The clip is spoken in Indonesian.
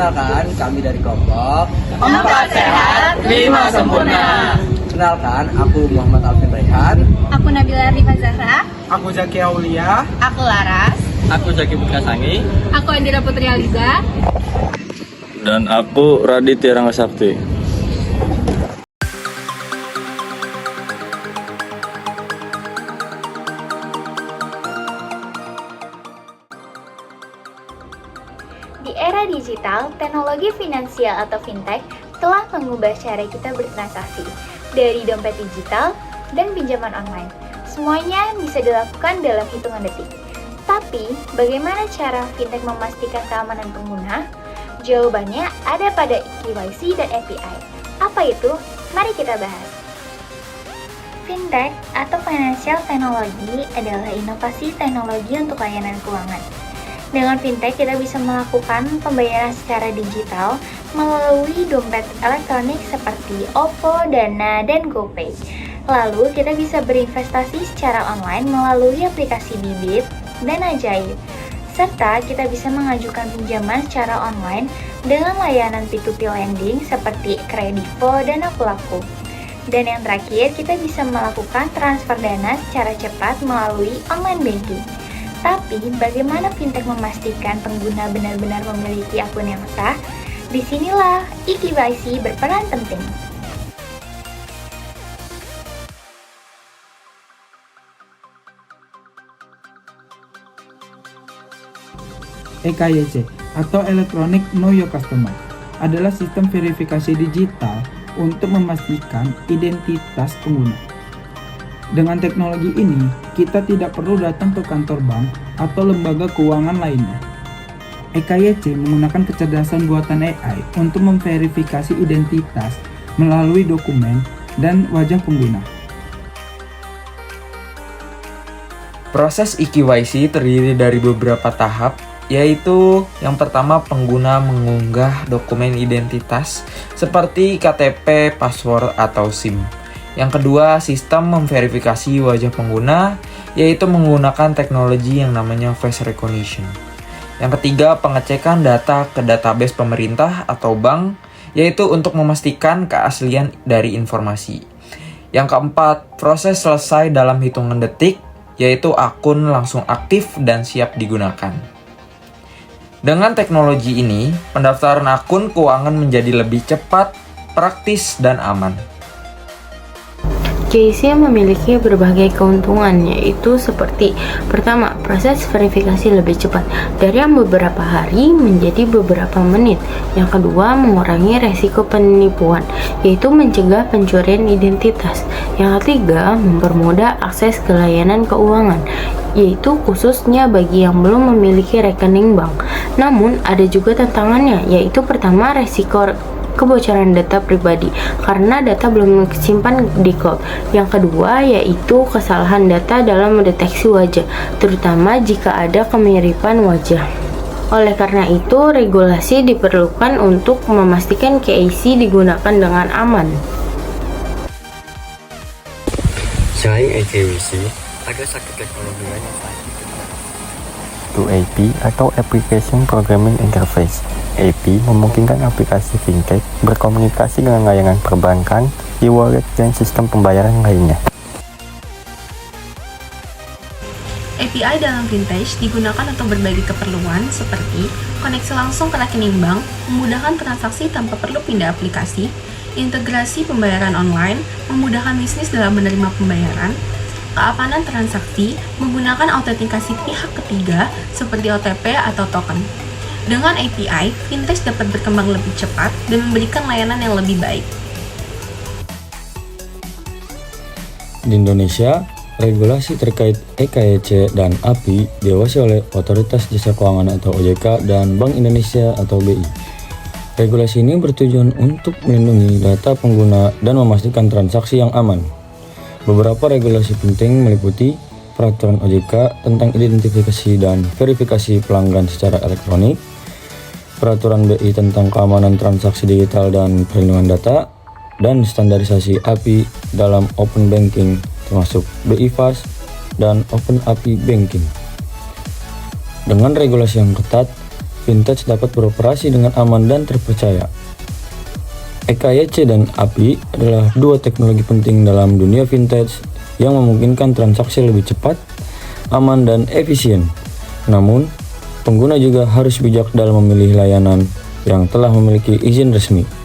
Perkenalkan, kami dari kelompok 4 sehat, 5 sempurna. Kenalkan, aku Muhammad Alvin Raihan. Aku Nabila Rifa Zahra. Aku Zaki Aulia. Aku Laras. Aku Zaki Putra Sangi. Aku Andira Putri Aliza. Dan aku Raditya Rangga Sakti. Di era digital, teknologi finansial atau fintech telah mengubah cara kita bertransaksi dari dompet digital dan pinjaman online. Semuanya bisa dilakukan dalam hitungan detik. Tapi, bagaimana cara fintech memastikan keamanan pengguna? Jawabannya ada pada KYC dan API. Apa itu? Mari kita bahas. Fintech atau Financial Technology adalah inovasi teknologi untuk layanan keuangan. Dengan fintech, kita bisa melakukan pembayaran secara digital melalui dompet elektronik seperti OVO, Dana, dan GoPay. Lalu, kita bisa berinvestasi secara online melalui aplikasi Bibit dan Ajaib. Serta, kita bisa mengajukan pinjaman secara online dengan layanan P2P lending seperti Kredivo dan Akulaku. Dan yang terakhir, kita bisa melakukan transfer dana secara cepat melalui online banking. Tapi, bagaimana fintech memastikan pengguna benar-benar memiliki akun yang sah? Disinilah eKYC berperan penting. EKYC atau Electronic Know Your Customer adalah sistem verifikasi digital untuk memastikan identitas pengguna. Dengan teknologi ini, kita tidak perlu datang ke kantor bank atau lembaga keuangan lainnya. EKYC menggunakan kecerdasan buatan AI untuk memverifikasi identitas melalui dokumen dan wajah pengguna. Proses eKYC terdiri dari beberapa tahap, yaitu yang pertama pengguna mengunggah dokumen identitas seperti KTP, password, atau SIM. Yang kedua, sistem memverifikasi wajah pengguna, yaitu menggunakan teknologi yang namanya face recognition. Yang ketiga, pengecekan data ke database pemerintah atau bank, yaitu untuk memastikan keaslian dari informasi. Yang keempat, proses selesai dalam hitungan detik, yaitu akun langsung aktif dan siap digunakan. Dengan teknologi ini, pendaftaran akun keuangan menjadi lebih cepat, praktis, dan aman. KYC memiliki berbagai keuntungan, yaitu seperti pertama, proses verifikasi lebih cepat dari yang beberapa hari menjadi beberapa menit. Yang kedua, mengurangi resiko penipuan, yaitu mencegah pencurian identitas. Yang ketiga, mempermudah akses ke layanan keuangan, yaitu khususnya bagi yang belum memiliki rekening bank. Namun, ada juga tantangannya, yaitu pertama, resiko kebocoran data pribadi karena data belum disimpan di cloud. Yang kedua yaitu kesalahan data dalam mendeteksi wajah, terutama jika ada kemiripan wajah. Oleh karena itu, regulasi diperlukan untuk memastikan KYC digunakan dengan aman. Selain EKYC, ada satu teknologi lain yang sangat AP atau Application Programming Interface. AP memungkinkan aplikasi fintech berkomunikasi dengan layanan perbankan, e-wallet, dan sistem pembayaran lainnya. API dalam fintech digunakan untuk berbagai keperluan seperti koneksi langsung ke rekening bank, memudahkan transaksi tanpa perlu pindah aplikasi, integrasi pembayaran online, memudahkan bisnis dalam menerima pembayaran, keamanan transaksi, menggunakan autentikasi pihak ketiga seperti OTP atau token. Dengan API, fintech dapat berkembang lebih cepat dan memberikan layanan yang lebih baik. Di Indonesia, regulasi terkait EKYC dan API diawasi oleh Otoritas Jasa Keuangan atau OJK dan Bank Indonesia atau BI. Regulasi ini bertujuan untuk melindungi data pengguna dan memastikan transaksi yang aman. Beberapa regulasi penting meliputi Peraturan OJK tentang identifikasi dan verifikasi pelanggan secara elektronik, Peraturan BI tentang keamanan transaksi digital dan perlindungan data, dan standarisasi API dalam Open Banking termasuk BI Fast dan Open API Banking. Dengan regulasi yang ketat, vintage dapat beroperasi dengan aman dan terpercaya. EKYC dan API adalah dua teknologi penting dalam dunia vintage yang memungkinkan transaksi lebih cepat, aman, dan efisien. Namun, pengguna juga harus bijak dalam memilih layanan yang telah memiliki izin resmi.